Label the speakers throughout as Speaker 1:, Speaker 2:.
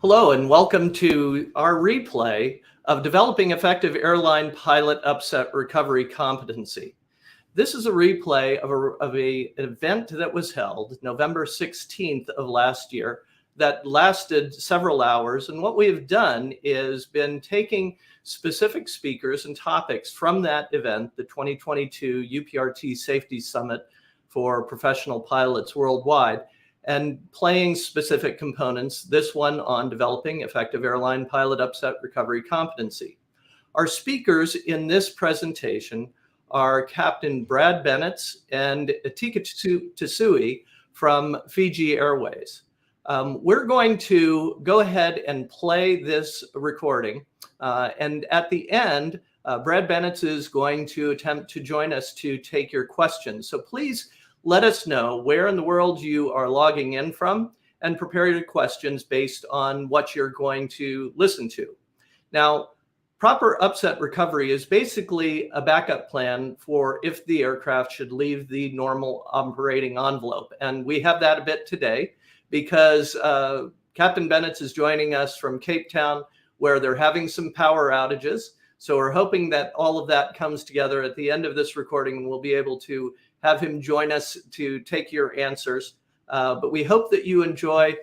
Speaker 1: Hello and welcome to our replay of Developing Effective Airline Pilot Upset Recovery Competency. This is a replay of an event that was held November 16th of last year that lasted several hours. And what we have done is been taking specific speakers and topics from that event, the 2022 UPRT Safety Summit for professional pilots worldwide, and playing specific components, this one on developing effective airline pilot upset recovery competency. Our speakers in this presentation are Captain Brad Bennett and Atika Tsui from Fiji Airways. We're going to go ahead and play this recording. And at the end, Brad Bennett is going to attempt to join us to take your questions. So please let us know where in the world you are logging in from and prepare your questions based on what you're going to listen to. Now, proper upset recovery is basically a backup plan for if the aircraft should leave the normal operating envelope. And we have that a bit today because Captain Bennett is joining us from Cape Town, where they're having some power outages. So we're hoping that all of that comes together at the end of this recording and we'll be able to have him join us to take your answers. But we hope that you enjoy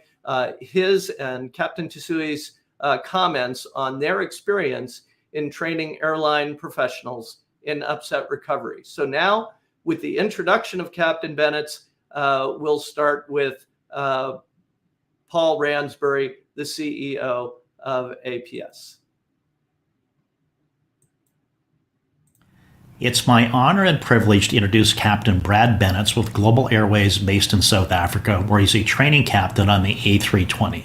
Speaker 1: his and Captain Tsui's comments on their experience in training airline professionals in upset recovery. So now, with the introduction of Captain Bennett, we'll start with Paul Ransbury, the CEO of APS.
Speaker 2: It's my honor and privilege to introduce Captain Brad Bennett with Global Airways based in South Africa, where he's a training captain on the A320.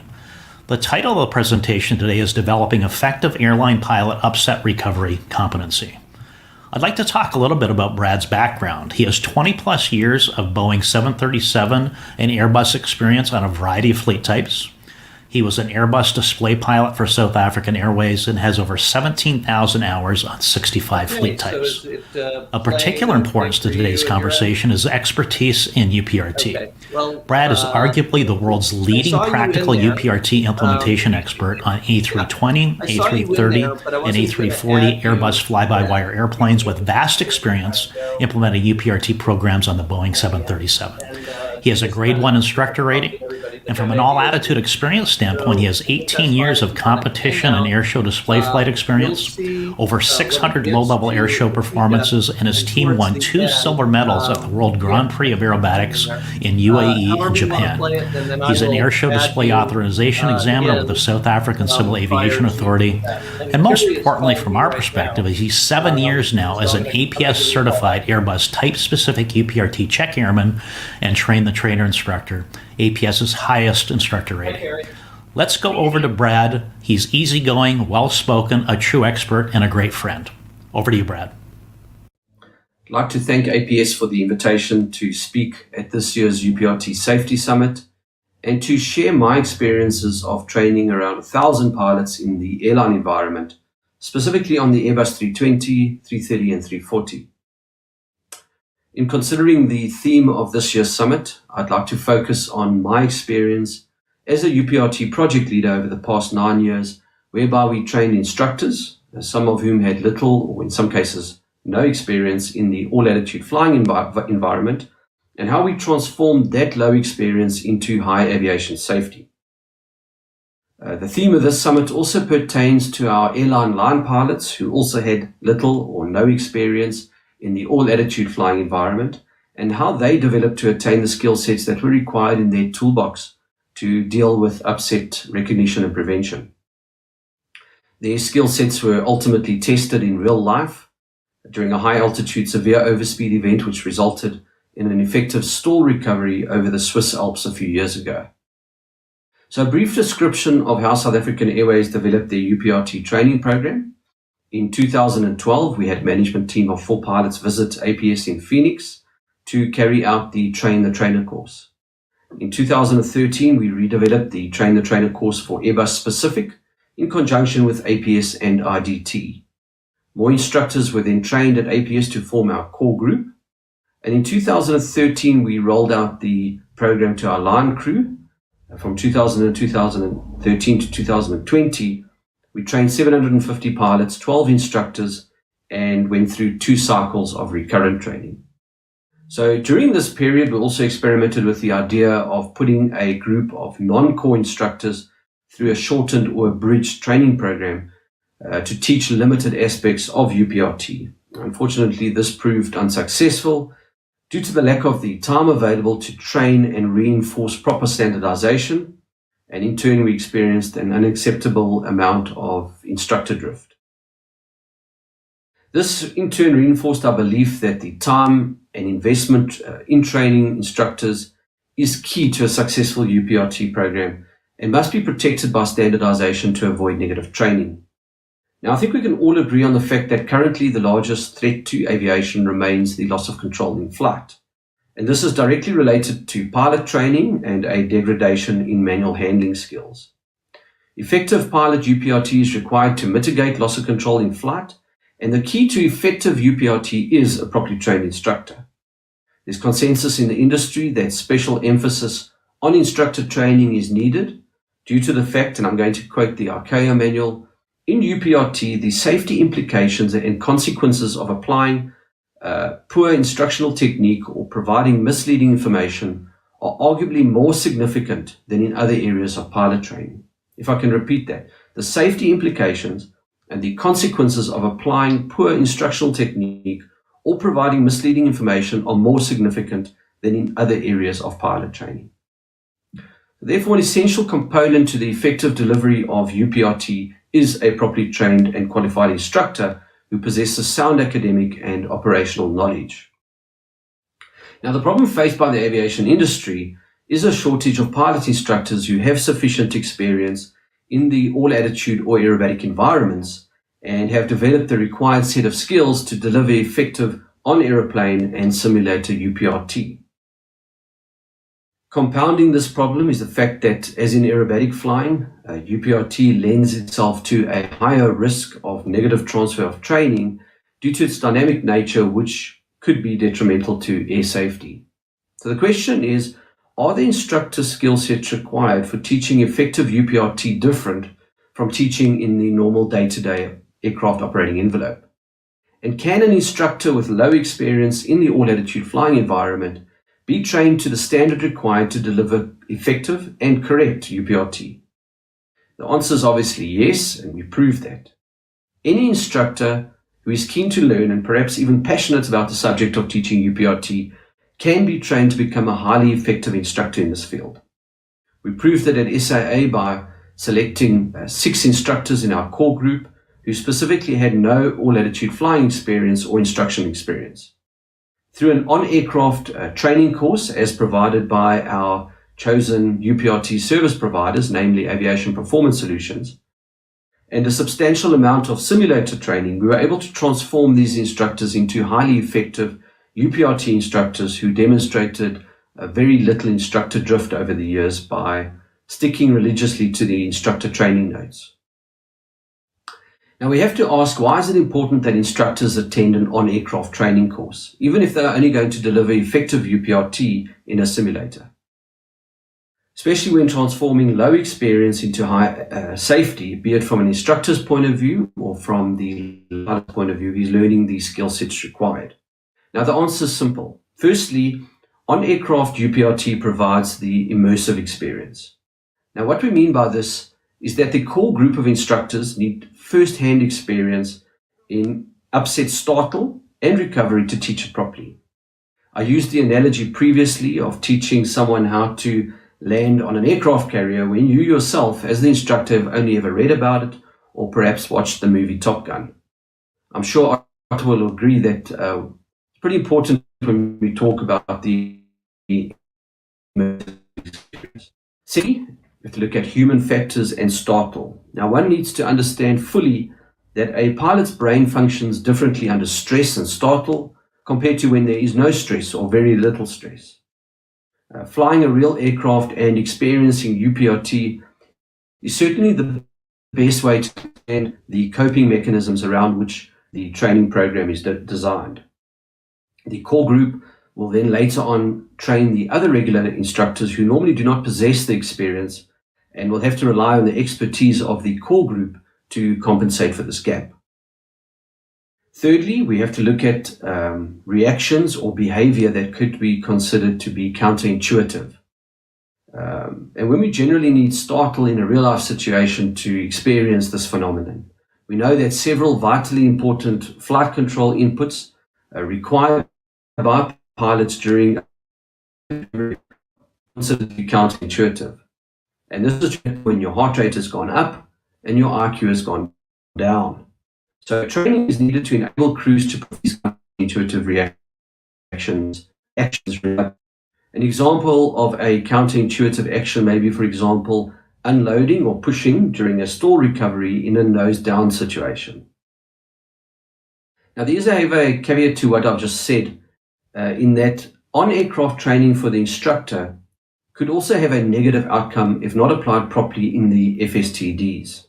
Speaker 2: The title of the presentation today is Developing Effective Airline Pilot Upset Recovery Competency. I'd like to talk a little bit about Brad's background. He has 20 plus years of Boeing 737 and Airbus experience on a variety of fleet types. He was an Airbus display pilot for South African Airways and has over 17,000 hours on 65 fleet types. Of particular importance to today's conversation is expertise in UPRT. Brad is arguably the world's leading practical UPRT implementation expert on A320, A330, and A340 Airbus fly-by-wire airplanes with vast experience implementing UPRT programs on the Boeing 737. He has a grade 1 instructor rating, and from an all-attitude experience standpoint, he has 18 years of competition and airshow display flight experience, over 600 low-level airshow performances, and his team won 2 silver medals at the World Grand Prix of Aerobatics in UAE and Japan. He's an airshow display authorization examiner with the South African Civil Aviation Authority, and most importantly from our perspective, he's 7 years now as an APS-certified Airbus type-specific UPRT check airman and trained the trainer instructor, APS's highest instructor rating. Let's go over to Brad. He's easygoing, well-spoken, a true expert, and a great friend. Over to you, Brad.
Speaker 3: I'd like to thank APS for the invitation to speak at this year's UPRT Safety Summit and to share my experiences of training around 1,000 pilots in the airline environment, specifically on the Airbus 320, 330, and 340. In considering the theme of this year's summit, I'd like to focus on my experience as a UPRT project leader over the past 9 years, whereby we trained instructors, some of whom had little or in some cases no experience in the all-attitude flying environment, and how we transformed that low experience into high aviation safety. The theme of this summit also pertains to our airline line pilots who also had little or no experience in the all-attitude flying environment, and how they developed to attain the skill sets that were required in their toolbox to deal with upset recognition and prevention. Their skill sets were ultimately tested in real life during a high-altitude severe overspeed event which resulted in an effective stall recovery over the Swiss Alps a few years ago. So a brief description of how South African Airways developed their UPRT training program. In 2012, we had a management team of 4 pilots visit APS in Phoenix to carry out the Train the Trainer course. In 2013, we redeveloped the Train the Trainer course for Airbus specific in conjunction with APS and IDT. More instructors were then trained at APS to form our core group. And in 2013, we rolled out the program to our line crew, From 2013 to 2020, we trained 750 pilots, 12 instructors, and went through 2 cycles of recurrent training. So during this period, we also experimented with the idea of putting a group of non-core instructors through a shortened or abridged training program to teach limited aspects of UPRT. Unfortunately, this proved unsuccessful due to the lack of the time available to train and reinforce proper standardization, and in turn we experienced an unacceptable amount of instructor drift. This in turn reinforced our belief that the time and investment in training instructors is key to a successful UPRT program and must be protected by standardization to avoid negative training. Now, I think we can all agree on the fact that currently the largest threat to aviation remains the loss of control in flight. And this is directly related to pilot training and a degradation in manual handling skills. Effective pilot UPRT is required to mitigate loss of control in flight, and the key to effective UPRT is a properly trained instructor. There's consensus in the industry that special emphasis on instructor training is needed due to the fact, and I'm going to quote the ICAO manual, in UPRT, the safety implications and consequences of applying poor instructional technique or providing misleading information are arguably more significant than in other areas of pilot training. If I can repeat that, the safety implications and the consequences of applying poor instructional technique or providing misleading information are more significant than in other areas of pilot training. Therefore, an essential component to the effective delivery of UPRT is a properly trained and qualified instructor who possesses sound academic and operational knowledge. Now, the problem faced by the aviation industry is a shortage of pilot instructors who have sufficient experience in the all-attitude or aerobatic environments and have developed the required set of skills to deliver effective on-aeroplane and simulator UPRT. Compounding this problem is the fact that, as in aerobatic flying, UPRT lends itself to a higher risk of negative transfer of training due to its dynamic nature, which could be detrimental to air safety. So the question is, are the instructor skill sets required for teaching effective UPRT different from teaching in the normal day-to-day aircraft operating envelope? And can an instructor with low experience in the all-attitude flying environment be trained to the standard required to deliver effective and correct UPRT? The answer is obviously yes, and we proved that. Any instructor who is keen to learn and perhaps even passionate about the subject of teaching UPRT can be trained to become a highly effective instructor in this field. We proved that at SAA by selecting 6 instructors in our core group who specifically had no all-attitude flying experience or instruction experience. Through an on-aircraft training course as provided by our chosen UPRT service providers, namely Aviation Performance Solutions, and a substantial amount of simulator training, we were able to transform these instructors into highly effective UPRT instructors who demonstrated very little instructor drift over the years by sticking religiously to the instructor training notes. Now we have to ask, why is it important that instructors attend an on-aircraft training course, even if they're only going to deliver effective UPRT in a simulator? Especially when transforming low experience into high safety, be it from an instructor's point of view or from the pilot's point of view, he's learning the skill sets required. Now the answer is simple. Firstly, on-aircraft UPRT provides the immersive experience. Now what we mean by this is that the core group of instructors need first-hand experience in upset startle and recovery to teach it properly. I used the analogy previously of teaching someone how to land on an aircraft carrier when you yourself, as the instructor, have only ever read about it or perhaps watched the movie Top Gun. I'm sure Otto will agree that it's pretty important when we talk about the experience. See? We have to look at human factors and startle. Now, one needs to understand fully that a pilot's brain functions differently under stress and startle compared to when there is no stress or very little stress. Flying a real aircraft and experiencing UPRT is certainly the best way to understand the coping mechanisms around which the training program is designed. The core group will then later on train the other regular instructors who normally do not possess the experience and will have to rely on the expertise of the core group to compensate for this gap. Thirdly, we have to look at reactions or behavior that could be considered to be counterintuitive. And when we generally need startle in a real-life situation to experience this phenomenon, we know that several vitally important flight control inputs are required by pilots during considered to be counterintuitive. And this is when your heart rate has gone up and your IQ has gone down. So training is needed to enable crews to perform these counterintuitive actions. An example of a counterintuitive action may be, for example, unloading or pushing during a stall recovery in a nose-down situation. Now, there's a caveat to what I've just said, in that on-aircraft training for the instructor could also have a negative outcome if not applied properly in the FSTDs.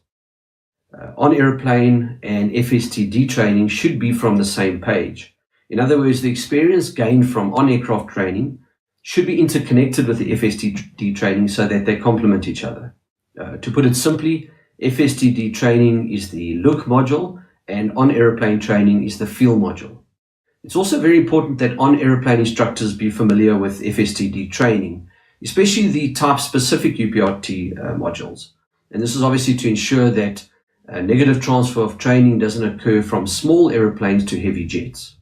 Speaker 3: On-aeroplane and FSTD training should be from the same page. In other words, the experience gained from on-aircraft training should be interconnected with the FSTD training so that they complement each other. To put it simply, FSTD training is the look module and on-aeroplane training is the feel module. It's also very important that on-aeroplane instructors be familiar with FSTD training, especially the type-specific UPRT modules. And this is obviously to ensure that negative transfer of training doesn't occur from small aeroplanes to heavy jets.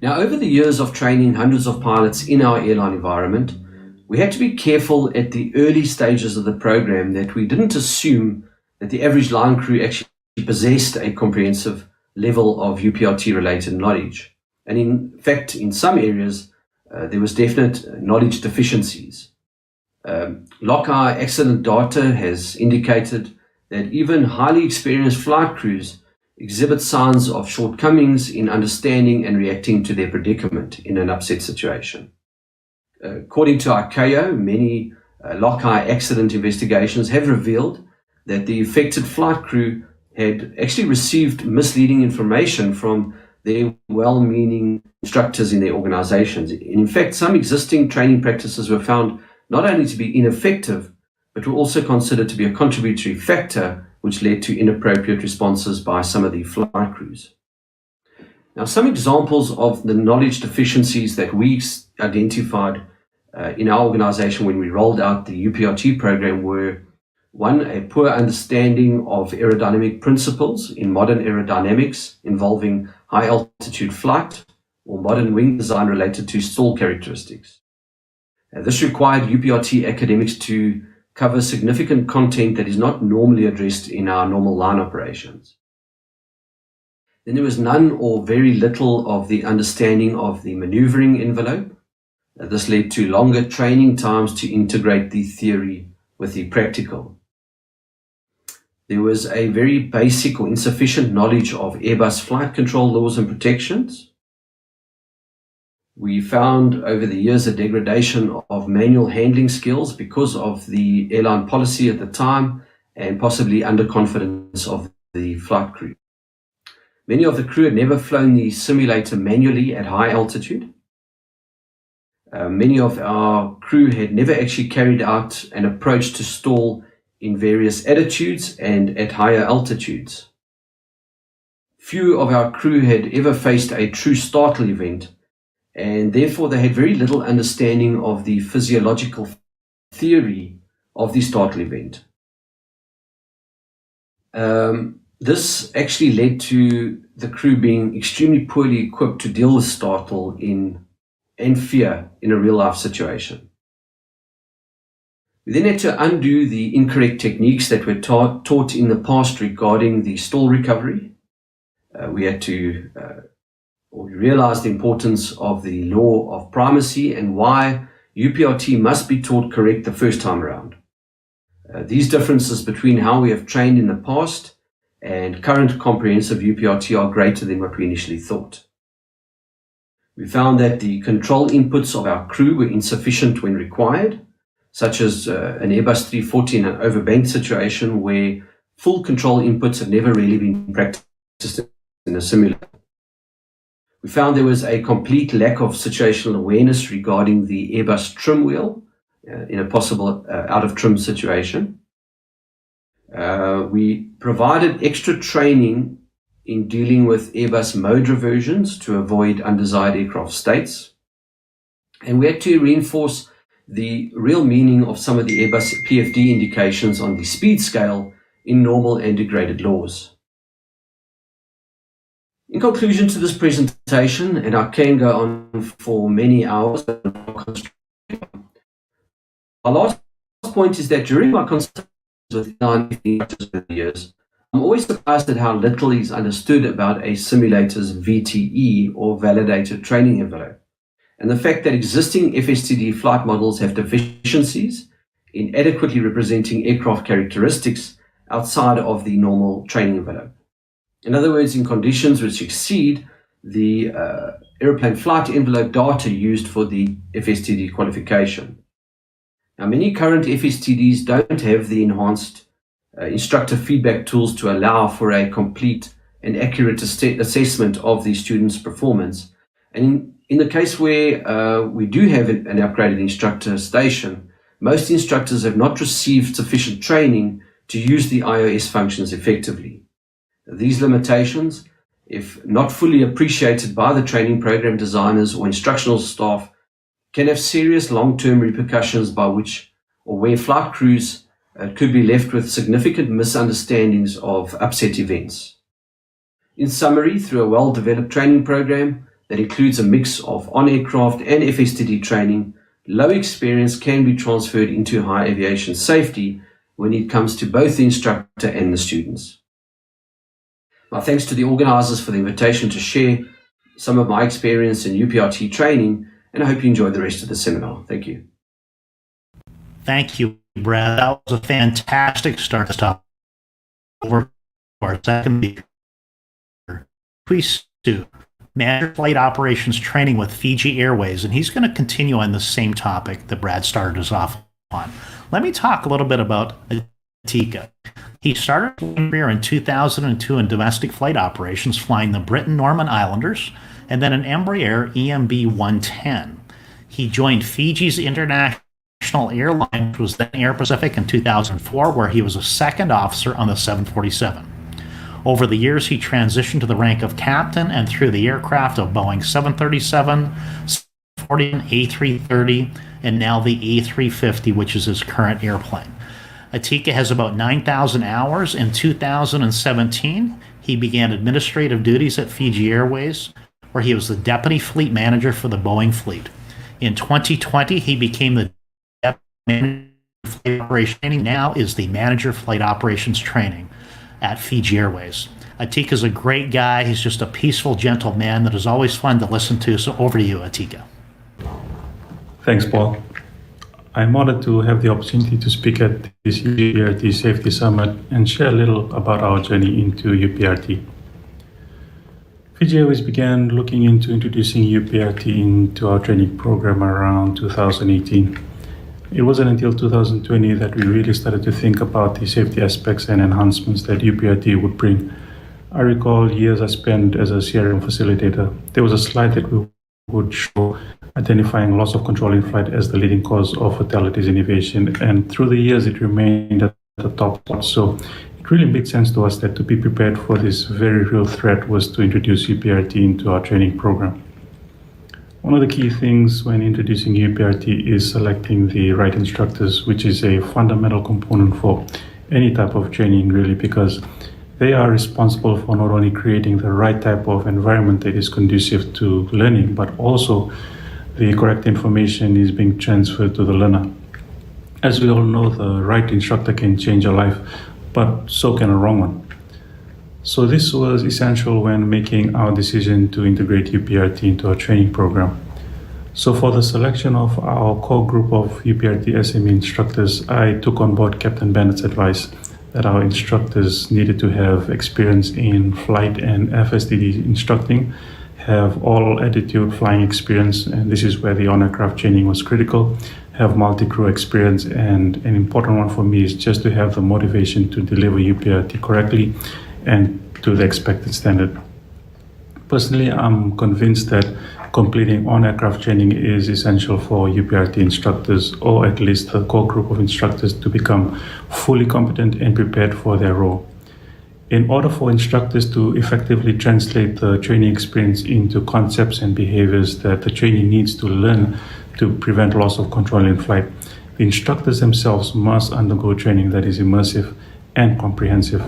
Speaker 3: Now, over the years of training hundreds of pilots in our airline environment, we had to be careful at the early stages of the program that we didn't assume that the average line crew actually possessed a comprehensive level of UPRT-related knowledge. And in fact, in some areas, there was definite knowledge deficiencies. Lockeye accident data has indicated that even highly experienced flight crews exhibit signs of shortcomings in understanding and reacting to their predicament in an upset situation. According to ICAO, many Lockeye accident investigations have revealed that the affected flight crew had actually received misleading information from their well-meaning instructors in their organizations. In fact, some existing training practices were found not only to be ineffective, but were also considered to be a contributory factor which led to inappropriate responses by some of the flight crews. Now, some examples of the knowledge deficiencies that we identified in our organization when we rolled out the UPRT program were: one, a poor understanding of aerodynamic principles in modern aerodynamics involving high altitude flight or modern wing design related to stall characteristics. This required UPRT academics to cover significant content that is not normally addressed in our normal line operations. Then there was none or very little of the understanding of the maneuvering envelope. This led to longer training times to integrate the theory with the practical. There was a very basic or insufficient knowledge of Airbus flight control laws and protections. We found over the years a degradation of manual handling skills because of the airline policy at the time and possibly underconfidence of the flight crew. Many of the crew had never flown the simulator manually at high altitude. Many of our crew had never actually carried out an approach to stall in various attitudes and at higher altitudes. Few of our crew had ever faced a true startle event, and therefore they had very little understanding of the physiological theory of the startle event. This actually led to the crew being extremely poorly equipped to deal with startle and fear in a real-life situation. We then had to undo the incorrect techniques that were taught in the past regarding the stall recovery. We realized the importance of the law of primacy and why UPRT must be taught correct the first time around. These differences between how we have trained in the past and current comprehensive UPRT are greater than what we initially thought. We found that the control inputs of our crew were insufficient when required, such as an Airbus 340 in an overbanked situation where full control inputs have never really been practiced in a simulator. We found there was a complete lack of situational awareness regarding the Airbus trim wheel in a possible out-of-trim situation. We provided extra training in dealing with Airbus mode reversions to avoid undesired aircraft states. And we had to reinforce the real meaning of some of the Airbus PFD indications on the speed scale in normal and degraded laws. In conclusion to this presentation, and I can go on for many hours, our last point is that during my consultations with instructors over the years, I'm always surprised at how little is understood about a simulator's VTE, or validated training envelope, and the fact that existing FSTD flight models have deficiencies in adequately representing aircraft characteristics outside of the normal training envelope. In other words, in conditions which exceed the airplane flight envelope data used for the FSTD qualification. Now, many current FSTDs don't have the enhanced instructor feedback tools to allow for a complete and accurate assessment of the student's performance. And in the case where we do have an upgraded instructor station, most instructors have not received sufficient training to use the iOS functions effectively. These limitations, if not fully appreciated by the training program designers or instructional staff, can have serious long-term repercussions by which or where flight crews could be left with significant misunderstandings of upset events. In summary, through a well-developed training program that includes a mix of on-aircraft and FSTD training, low experience can be transferred into high aviation safety when it comes to both the instructor and the students. My thanks to the organizers for the invitation to share some of my experience in UPRT training, and I hope you enjoy the rest of the seminar. Thank you.
Speaker 2: Thank you, Brad. That was a fantastic start to talk over our second speaker. Please do Manager Flight Operations Training with Fiji Airways, and he's going to continue on the same topic that Brad started us off on. Let me talk a little bit about Atika. He started his career in 2002 in domestic flight operations, flying the Britain-Norman Islanders, and then an Embraer EMB 110. He joined Fiji's International Airline, which was then Air Pacific, in 2004, where he was a second officer on the 747. Over the years, he transitioned to the rank of captain and through the aircraft of Boeing 737, 740, A330, and now the A350, which is his current airplane. Atika has about 9,000 hours. In 2017, he began administrative duties at Fiji Airways, where he was the deputy fleet manager for the Boeing fleet. In 2020, he became the deputy manager of flight operations training, now is the manager of flight operations training at Fiji Airways. Atika is a great guy. He's just a peaceful, gentle man that is always fun to listen to. So over to you, Atika.
Speaker 4: Thanks, Paul. I'm honored to have the opportunity to speak at this UPRT Safety Summit and share a little about our journey into UPRT. Fiji Airways began looking into introducing UPRT into our training program around 2018. It wasn't until 2020 that we really started to think about the safety aspects and enhancements that UPRT would bring. I recall years I spent as a CRM facilitator. There was a slide that we would show identifying loss of control in flight as the leading cause of fatalities in aviation, and through the years it remained at the top spot. So it really made sense to us that to be prepared for this very real threat was to introduce UPRT into our training program. One of the key things when introducing UPRT is selecting the right instructors, which is a fundamental component for any type of training, really, because they are responsible for not only creating the right type of environment that is conducive to learning, but also the correct information is being transferred to the learner. As we all know, the right instructor can change a life, but so can a wrong one. So this was essential when making our decision to integrate UPRT into our training program. So for the selection of our core group of UPRT SME instructors, I took on board Captain Bennett's advice that our instructors needed to have experience in flight and FSTD instructing, have all attitude flying experience, and this is where the on-aircraft training was critical, have multi-crew experience, and an important one for me is just to have the motivation to deliver UPRT correctly and to the expected standard. Personally, I'm convinced that completing on-aircraft training is essential for UPRT instructors, or at least the core group of instructors, to become fully competent and prepared for their role. In order for instructors to effectively translate the training experience into concepts and behaviors that the trainee needs to learn to prevent loss of control in flight, the instructors themselves must undergo training that is immersive and comprehensive.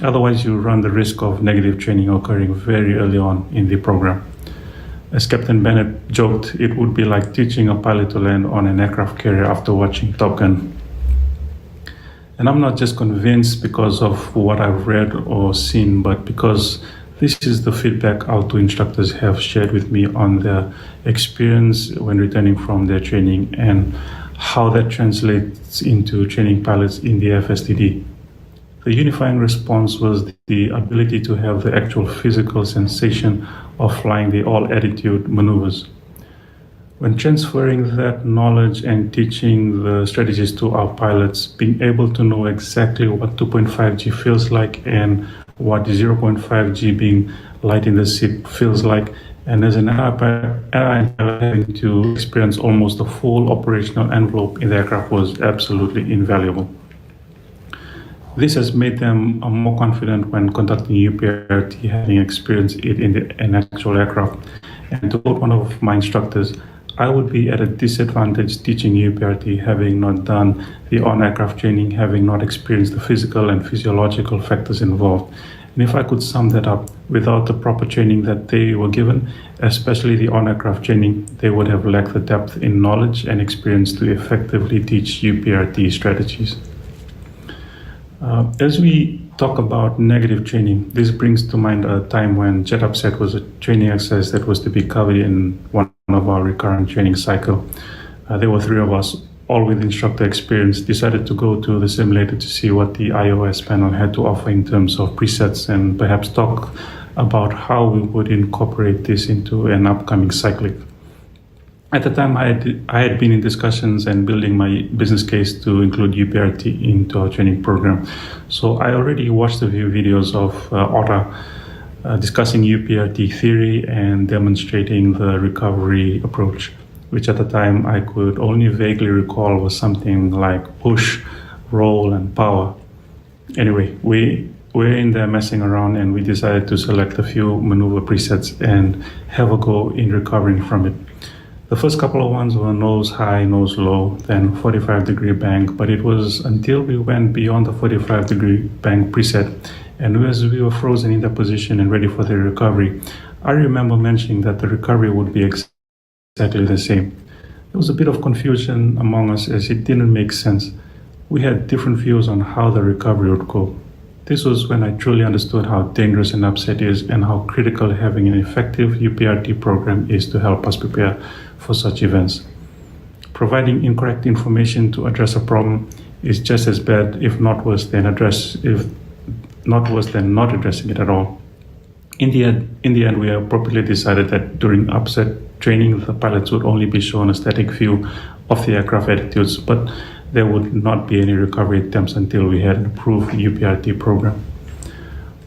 Speaker 4: Otherwise, you run the risk of negative training occurring very early on in the program. As Captain Bennett joked, it would be like teaching a pilot to land on an aircraft carrier after watching Top Gun. And I'm not just convinced because of what I've read or seen, but because this is the feedback our two instructors have shared with me on their experience when returning from their training and how that translates into training pilots in the FSTD. The unifying response was the ability to have the actual physical sensation of flying the all-attitude maneuvers. When transferring that knowledge and teaching the strategies to our pilots, being able to know exactly what 2.5G feels like and what 0.5G being light in the seat feels like, and as an airline pilot having to experience almost the full operational envelope in the aircraft was absolutely invaluable. This has made them more confident when conducting UPRT, having experienced it in an actual aircraft. And to quote one of my instructors, I would be at a disadvantage teaching UPRT having not done the on-aircraft training, having not experienced the physical and physiological factors involved. And if I could sum that up, without the proper training that they were given, especially the on-aircraft training, they would have lacked the depth in knowledge and experience to effectively teach UPRT strategies. As we talk about negative training, this brings to mind a time when jet upset was a training exercise that was to be covered in one of our recurrent training cycle. There were three of us, all with instructor experience, decided to go to the simulator to see what the iOS panel had to offer in terms of presets and perhaps talk about how we would incorporate this into an upcoming cycling. At the time, I had been in discussions and building my business case to include UPRT into our training program. So I already watched a few videos of Otta discussing UPRT theory and demonstrating the recovery approach, which at the time I could only vaguely recall was something like push, roll, and power. Anyway, we're in there messing around and we decided to select a few maneuver presets and have a go in recovering from it. The first couple of ones were nose high, nose low, then 45-degree bank, but it was until we went beyond the 45-degree bank preset and as we were frozen in that position and ready for the recovery, I remember mentioning that the recovery would be exactly the same. There was a bit of confusion among us as it didn't make sense. We had different views on how the recovery would go. This was when I truly understood how dangerous an upset is and how critical having an effective UPRT program is to help us prepare for such events. Providing incorrect information to address a problem is just as bad, if not worse than not addressing it at all. In the end, we appropriately decided that during upset training, the pilots would only be shown a static view of the aircraft attitudes, but there would not be any recovery attempts until we had an approved UPRT program.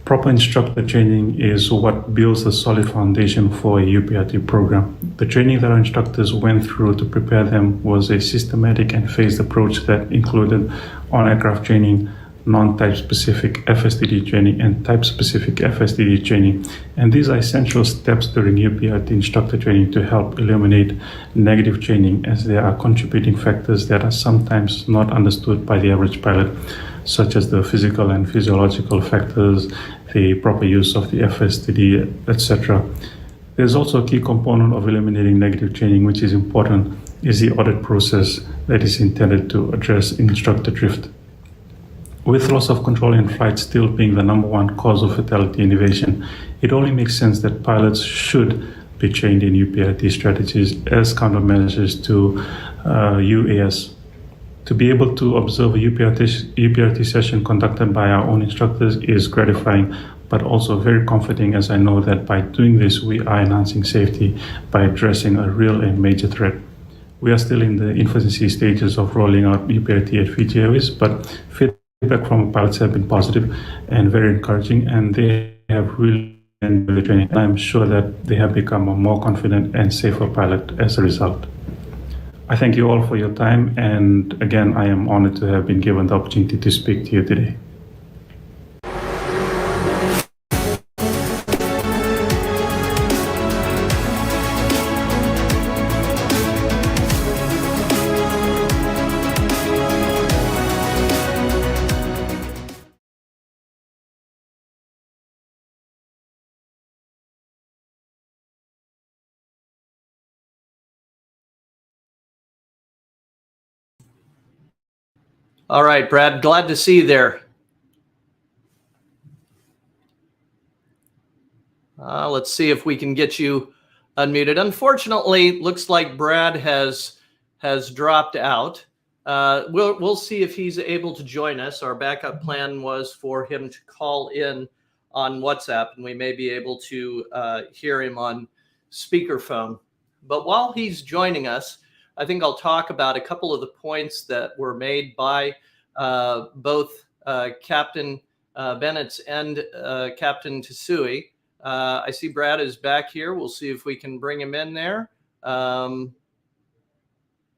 Speaker 4: Proper instructor training is what builds a solid foundation for a UPRT program. The training that our instructors went through to prepare them was a systematic and phased approach that included on-aircraft training, non-type specific FSTD training, and type specific FSTD training. And these are essential steps during UPRT instructor training to help eliminate negative training, as there are contributing factors that are sometimes not understood by the average pilot, such as the physical and physiological factors, the proper use of the FSTD, etc. There's also a key component of eliminating negative training, which is important, is the audit process that is intended to address instructor drift. With loss of control in flight still being the number one cause of fatality in aviation, it only makes sense that pilots should be trained in UPRT strategies as countermeasures to UAS. To be able to observe a UPRT session conducted by our own instructors is gratifying, but also very comforting, as I know that by doing this, we are enhancing safety by addressing a real and major threat. We are still in the infancy stages of rolling out UPRT at Fiji Airways, but feedback from pilots have been positive and very encouraging, and they have really the training. And I'm sure that they have become a more confident and safer pilot as a result. I thank you all for your time, and again, I am honored to have been given the opportunity to speak to you today.
Speaker 1: All right, Brad, glad to see you there. Let's see if we can get you unmuted. Unfortunately, looks like Brad has dropped out. We'll see if he's able to join us. Our backup plan was for him to call in on WhatsApp, and we may be able to hear him on speakerphone. But while he's joining us, I think I'll talk about a couple of the points that were made by both Captain Bennett and Captain Tsui. I see Brad is back here. We'll see if we can bring him in there. But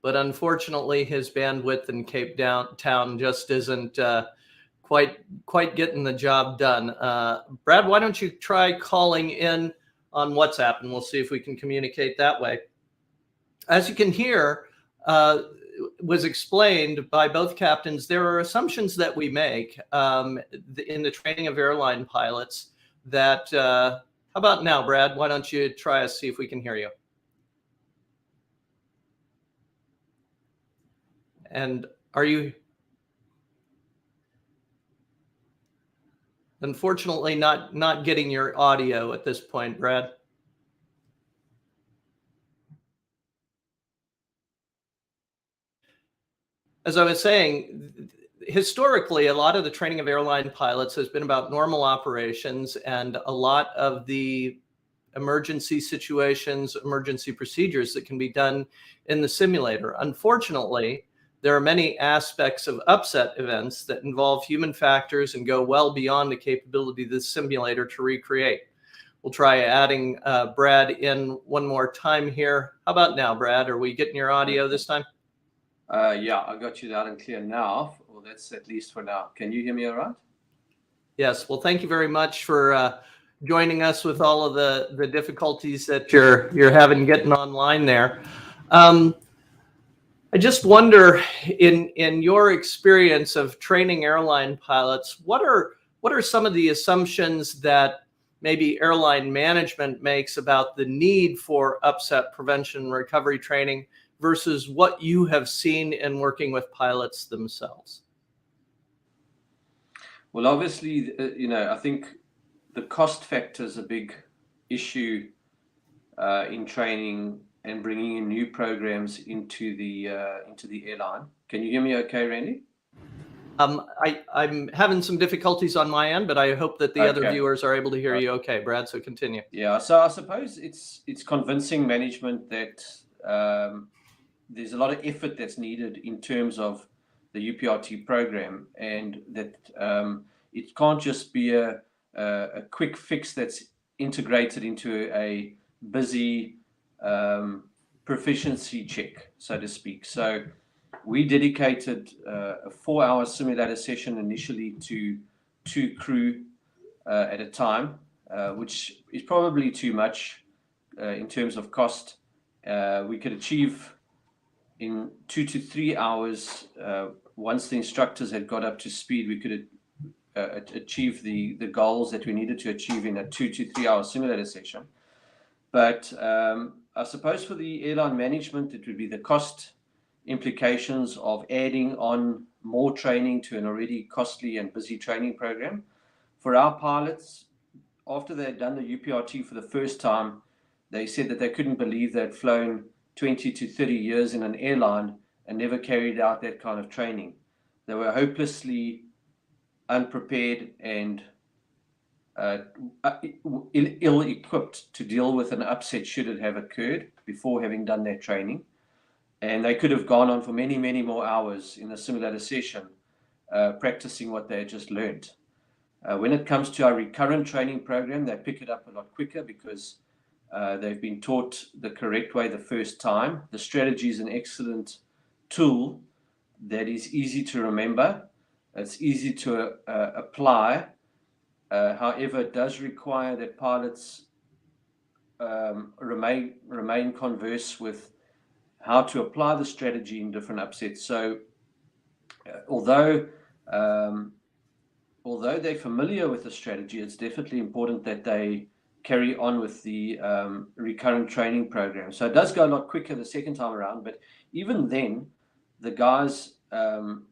Speaker 1: unfortunately, his bandwidth in Cape Town just isn't quite getting the job done. Brad, why don't you try calling in on WhatsApp, and we'll see if we can communicate that way. As you can hear, was explained by both captains, there are assumptions that we make in the training of airline pilots that, how about now, Brad? Why don't you try us, see if we can hear you? And are you, unfortunately, not getting your audio at this point, Brad? As I was saying, historically, a lot of the training of airline pilots has been about normal operations, and a lot of the emergency situations, emergency procedures that can be done in the simulator. Unfortunately, there are many aspects of upset events that involve human factors and go well beyond the capability of the simulator to recreate. We'll try adding Brad in one more time here. How about now, Brad? Are we getting your audio this time?
Speaker 3: Yeah, I got you loud and clear now. Well, that's at least for now. Can you hear me all right?
Speaker 1: Yes. Well, thank you very much for joining us with all of the difficulties that you're having getting online there. I just wonder, in your experience of training airline pilots, what are some of the assumptions that maybe airline management makes about the need for upset prevention and recovery training versus what you have seen in working with pilots themselves?
Speaker 3: Well, obviously, I think the cost factor is a big issue in training and bringing in new programs into the airline. Can you hear me okay, Randy?
Speaker 1: I'm having some difficulties on my end, but I hope that the other viewers are able to hear you okay, Brad, so continue.
Speaker 3: Yeah, so I suppose it's convincing management that there's a lot of effort that's needed in terms of the UPRT program, and that it can't just be a quick fix that's integrated into a busy proficiency check, so to speak. So we dedicated a 4-hour simulator session initially to 2 crew at a time, which is probably too much in terms of cost. We could achieve in 2 to 3 hours, once the instructors had got up to speed, we could achieve the goals that we needed to achieve in a 2 to 3 hour simulator session. But I suppose for the airline management, it would be the cost implications of adding on more training to an already costly and busy training program. For our pilots, after they had done the UPRT for the first time, they said that they couldn't believe they'd flown 20 to 30 years in an airline and never carried out that kind of training. They were hopelessly unprepared and ill-equipped to deal with an upset should it have occurred before having done that training. And they could have gone on for many, many more hours in a simulator session practicing what they had just learned. When it comes to our recurrent training program, they pick it up a lot quicker because they've been taught the correct way the first time. The strategy is an excellent tool that is easy to remember. It's easy to apply. However, it does require that pilots remain converse with how to apply the strategy in different upsets. So although they're familiar with the strategy, it's definitely important that they carry on with the recurrent training program. So it does go a lot quicker the second time around, but even then, the guys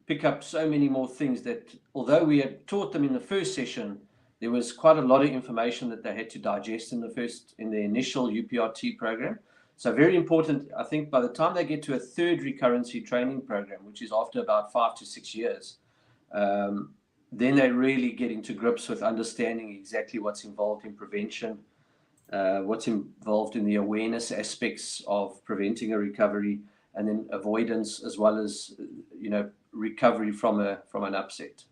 Speaker 3: pick up so many more things that although we had taught them in the first session, there was quite a lot of information that they had to digest in the initial UPRT program. So very important, I think by the time they get to a third recurrency training program, which is after about 5 to 6 years, then they really get into grips with understanding exactly what's involved in prevention, what's involved in the awareness aspects of preventing a recovery, and then avoidance as well as recovery from an upset.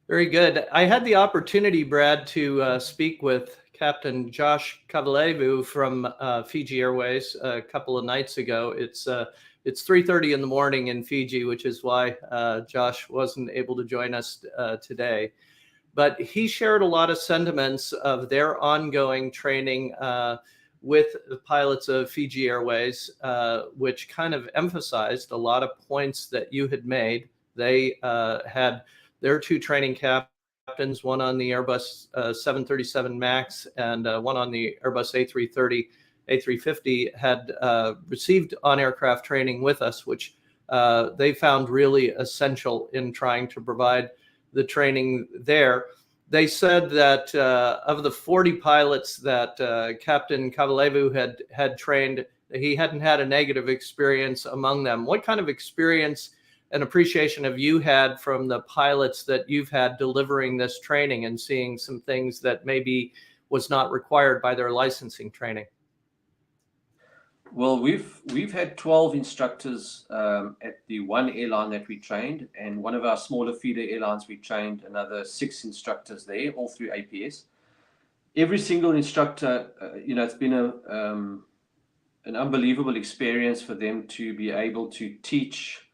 Speaker 1: Very good. I had the opportunity, Brad, to speak with Captain Josh Kavalevu from Fiji Airways a couple of nights ago. It's 3:30 in the morning in Fiji, which is why Josh wasn't able to join us today. But he shared a lot of sentiments of their ongoing training with the pilots of Fiji Airways, which kind of emphasized a lot of points that you had made. They had their 2 training captains, one on the Airbus 737 MAX and one on the Airbus A330, A350, had received on-aircraft training with us, which they found really essential in trying to provide the training there. They said that of the 40 pilots that Captain Kavalevu had trained, he hadn't had a negative experience among them. What kind of experience and appreciation have you had from the pilots that you've had delivering this training and seeing some things that maybe was not required by their licensing training?
Speaker 3: Well, we've had 12 instructors at the one airline that we trained, and one of our smaller feeder airlines we trained another 6 instructors there, all through APS. Every single instructor, it's been an unbelievable experience for them to be able to teach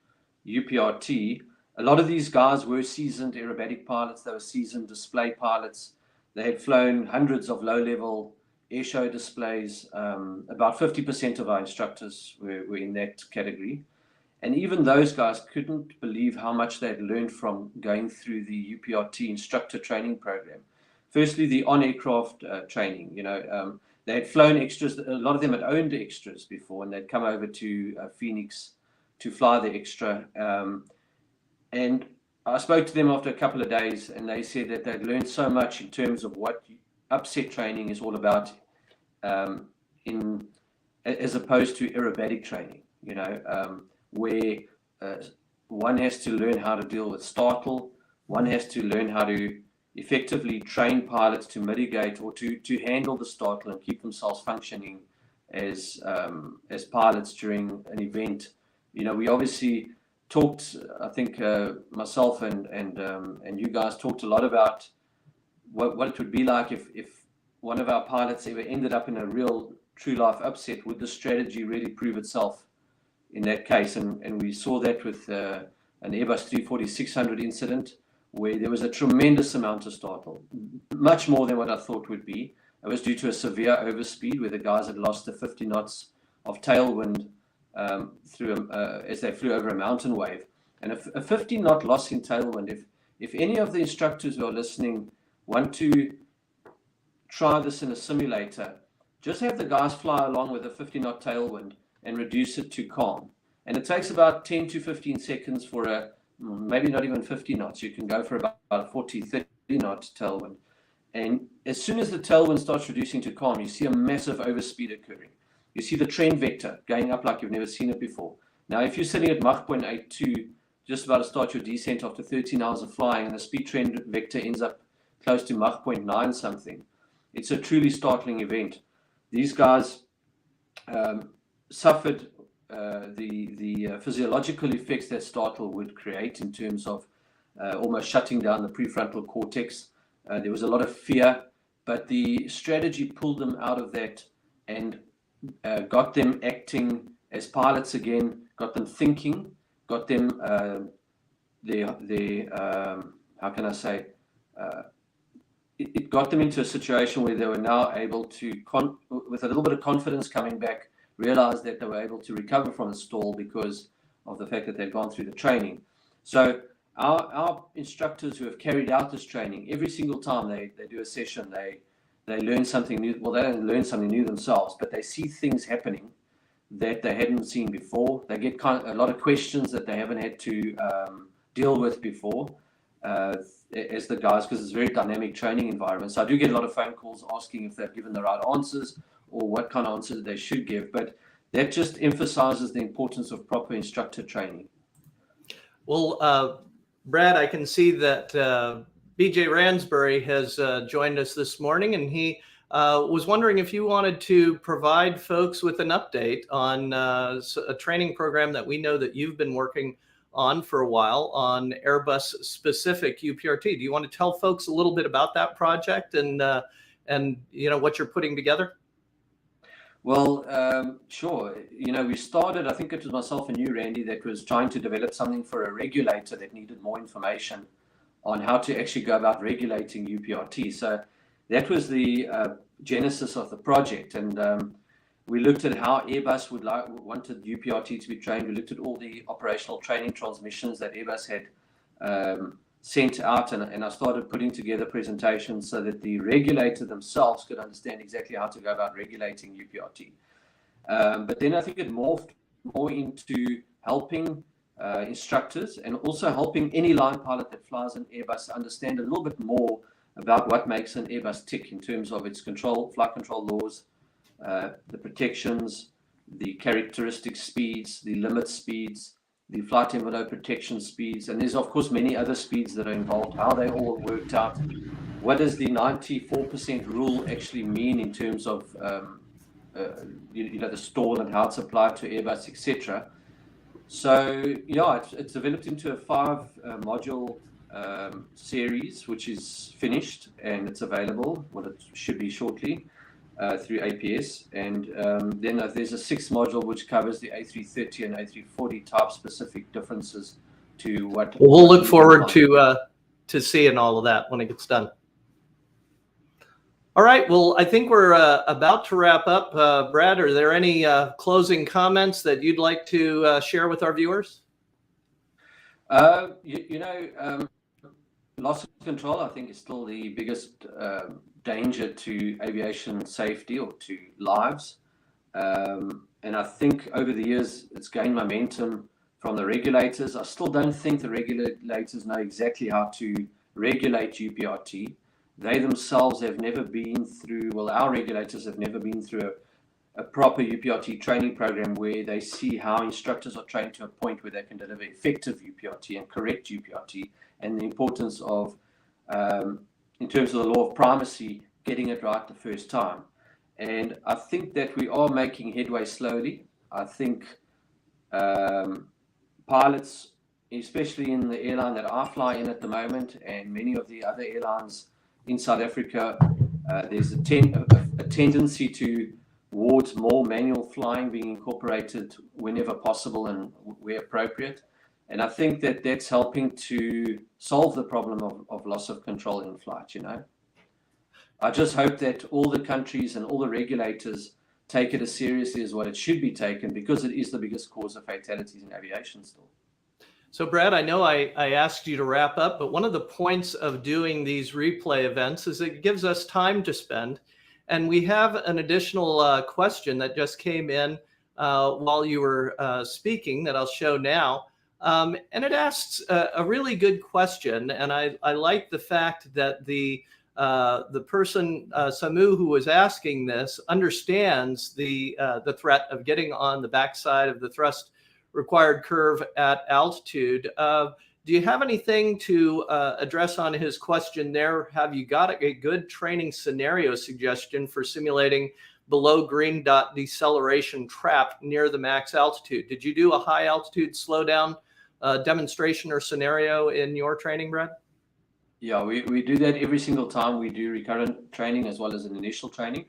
Speaker 3: UPRT. A lot of these guys were seasoned aerobatic pilots. They were seasoned display pilots. They had flown hundreds of low-level airshow displays. About 50% of our instructors were in that category. And even those guys couldn't believe how much they had learned from going through the UPRT instructor training program. Firstly, the on-aircraft training. They had flown extras. A lot of them had owned extras before, and they'd come over to Phoenix to fly the extra. And I spoke to them after a couple of days, and they said that they'd learned so much in terms of what upset training is all about, as opposed to aerobatic training, where one has to learn how to deal with startle, one has to learn how to effectively train pilots to mitigate or to handle the startle and keep themselves functioning as pilots during an event. We obviously talked, I think myself and you guys talked a lot about what it would be like if one of our pilots ever ended up in a real true life upset. Would the strategy really prove itself in that case? And we saw that with an Airbus 340-600 incident, where there was a tremendous amount of startle, much more than what I thought would be. It was due to a severe overspeed where the guys had lost the 50 knots of tailwind as they flew over a mountain wave. And a 50 knot loss in tailwind, if any of the instructors who are listening want to try this in a simulator, just have the guys fly along with a 50 knot tailwind and reduce it to calm. And it takes about 10 to 15 seconds for maybe not even 50 knots. You can go for about 40, 30 knot tailwind. And as soon as the tailwind starts reducing to calm, you see a massive overspeed occurring. You see the trend vector going up like you've never seen it before. Now, if you're sitting at Mach 0.82, just about to start your descent after 13 hours of flying, and the speed trend vector ends up close to Mach 0.9 something, it's a truly startling event. These guys suffered the physiological effects that startle would create in terms of almost shutting down the prefrontal cortex. There was a lot of fear, but the strategy pulled them out of that and got them acting as pilots again, got them thinking, got them how can I say, it got them into a situation where they were now able to, with a little bit of confidence coming back, realize that they were able to recover from the stall because of the fact that they'd gone through the training. So our instructors who have carried out this training, every single time they do a session, they learn something new. Well, they don't learn something new themselves, but they see things happening that they hadn't seen before. They get a lot of questions that they haven't had to deal with before as the guys, because it's a very dynamic training environment. So I do get a lot of phone calls asking if they've given the right answers or what kind of answers they should give. But that just emphasizes the importance of proper instructor training.
Speaker 1: Well, Brad, I can see that BJ Ransbury has joined us this morning, and he was wondering if you wanted to provide folks with an update on a training program that we know that you've been working on for a while on Airbus specific UPRT. Do you want to tell folks a little bit about that project and you know what you're putting together?
Speaker 3: Well, sure. You know, we started, I think it was myself and you, Randy, that was trying to develop something for a regulator that needed more information on how to actually go about regulating UPRT. So that was the genesis of the project. And we looked at how Airbus wanted UPRT to be trained. We looked at all the operational training transmissions that Airbus had sent out, and I started putting together presentations so that the regulator themselves could understand exactly how to go about regulating UPRT. But then I think it morphed more into helping instructors and also helping any line pilot that flies an Airbus understand a little bit more about what makes an Airbus tick in terms of its flight control laws, the protections, the characteristic speeds, the limit speeds, the flight envelope protection speeds, and there's of course many other speeds that are involved, how they all worked out. What does the 94% rule actually mean in terms of you know, the stall and how it's applied to Airbus, etc. So yeah, it's developed into a 5-module series, which is finished and it's available. Well, it should be shortly through APS, and then there's a 6th module which covers the A330 and A340 type specific differences to what.
Speaker 1: We'll look forward to seeing all of that when it gets done. All right. Well, I think we're about to wrap up. Brad, are there any closing comments that you'd like to share with our viewers?
Speaker 3: You know, loss of control, I think, is still the biggest danger to aviation safety or to lives. And I think over the years, it's gained momentum from the regulators. I still don't think the regulators know exactly how to regulate UPRT. They themselves have never been through, well, our regulators have never been through a proper UPRT training program where they see how instructors are trained to a point where they can deliver effective UPRT and correct UPRT, and the importance of, in terms of the law of primacy, getting it right the first time. And I think that we are making headway slowly. I think pilots, especially in the airline that I fly in at the moment, and many of the other airlines in South Africa, there's a tendency towards more manual flying being incorporated whenever possible and where appropriate. And I think that that's helping to solve the problem of loss of control in flight, you know. I just hope that all the countries and all the regulators take it as seriously as what it should be taken, because it is the biggest cause of fatalities in aviation still.
Speaker 1: So Brad, I know I asked you to wrap up, but one of the points of doing these replay events is it gives us time to spend. And we have an additional question that just came in while you were speaking that I'll show now. And it asks a really good question. And I like the fact that the person, Samu, who was asking this, understands the threat of getting on the backside of the thrust required curve at altitude. Do you have anything to address on his question there? Have you got a good training scenario suggestion for simulating below green dot deceleration trap near the max altitude? Did you do a high altitude slowdown demonstration or scenario in your training, Brad?
Speaker 3: Yeah, we do that every single time we do recurrent training as well as an initial training.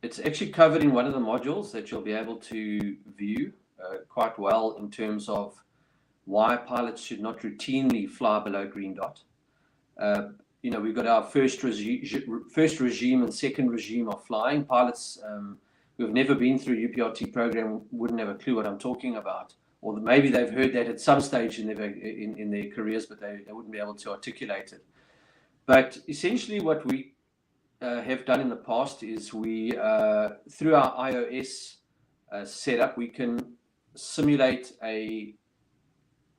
Speaker 3: It's actually covered in one of the modules that you'll be able to view quite well in terms of why pilots should not routinely fly below green dot. We've got our first regime and second regime of flying. Pilots who have never been through a UPRT program wouldn't have a clue what I'm talking about. Or maybe they've heard that at some stage in their careers, but they wouldn't be able to articulate it. But essentially what we have done in the past is we, through our iOS setup, we can simulate an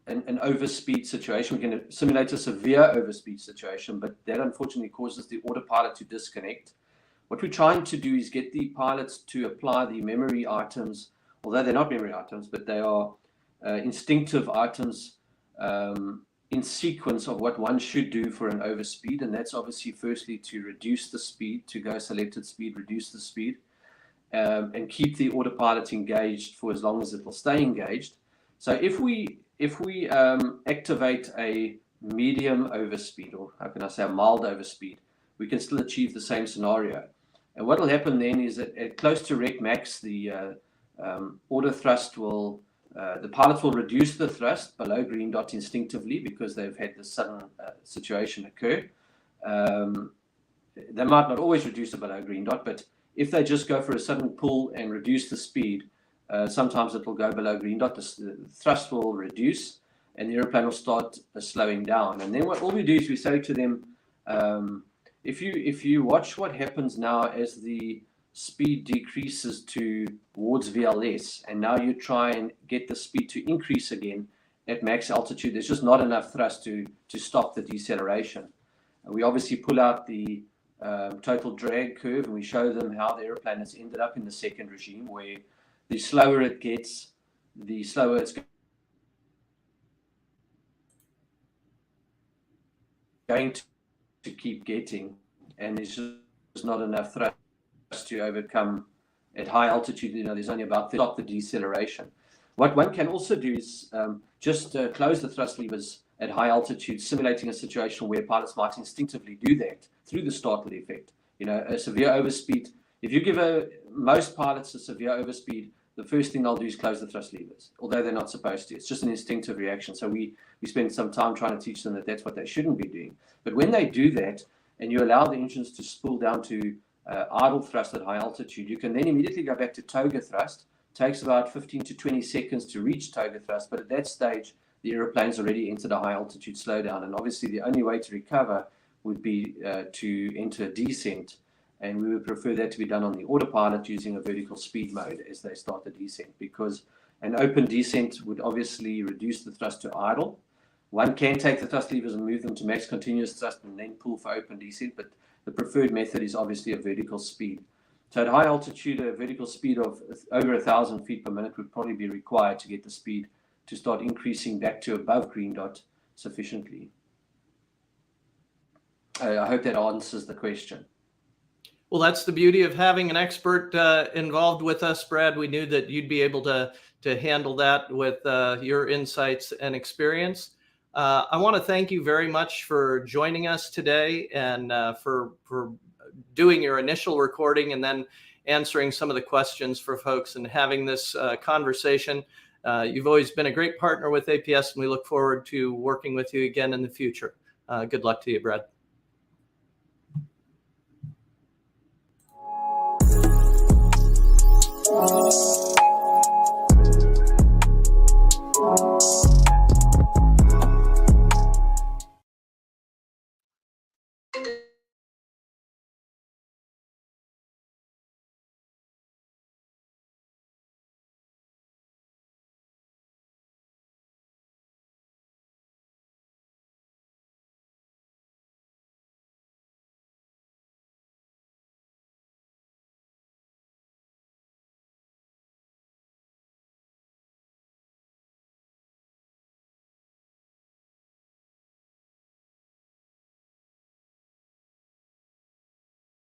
Speaker 3: overspeed situation. We can simulate a severe overspeed situation, but that unfortunately causes the autopilot to disconnect. What we're trying to do is get the pilots to apply the memory items, although they're not memory items, but they are instinctive items in sequence of what one should do for an overspeed. And that's obviously firstly to reduce the speed, to go selected speed, reduce the speed, and keep the autopilot engaged for as long as it will stay engaged. So if we activate a medium overspeed, or how can I say a mild overspeed, we can still achieve the same scenario. And what will happen then is that at close to rec max, the auto thrust will, the pilots will reduce the thrust below green dot instinctively because they've had this sudden situation occur. They might not always reduce it below green dot, but if they just go for a sudden pull and reduce the speed, sometimes it will go below green dot. The thrust will reduce and the airplane will start slowing down. And then all we do is we say to them, if you watch what happens now as the speed decreases towards VLS, and now you try and get the speed to increase again at max altitude, there's just not enough thrust to stop the deceleration. And we obviously pull out the total drag curve and we show them how the airplane has ended up in the second regime, where the slower it gets, the slower it's going to keep getting, and there's just not enough thrust to overcome at high altitude. There's only about stop the deceleration. What one can also do is just close the thrust levers at high altitude, simulating a situation where pilots might instinctively do that through the startle effect. A severe overspeed. If you give most pilots a severe overspeed, the first thing they'll do is close the thrust levers, although they're not supposed to. It's just an instinctive reaction. So we spend some time trying to teach them that that's what they shouldn't be doing. But when they do that, and you allow the engines to spool down to idle thrust at high altitude, you can then immediately go back to toga thrust. It takes about 15 to 20 seconds to reach toga thrust, but at that stage, the airplane's already entered a high altitude slowdown. And obviously, the only way to recover would be to enter a descent. And we would prefer that to be done on the autopilot using a vertical speed mode as they start the descent, because an open descent would obviously reduce the thrust to idle. One can take the thrust levers and move them to max continuous thrust and then pull for open descent, but the preferred method is obviously a vertical speed. So at high altitude, a vertical speed of over 1,000 feet per minute would probably be required to get the speed to start increasing back to above green dot sufficiently. I hope that answers the question.
Speaker 1: Well, that's the beauty of having an expert involved with us, Brad. We knew that you'd be able to handle that with your insights and experience. I want to thank you very much for joining us today and for doing your initial recording and then answering some of the questions for folks and having this conversation. You've always been a great partner with APS, and we look forward to working with you again in the future. Good luck to you, Brad.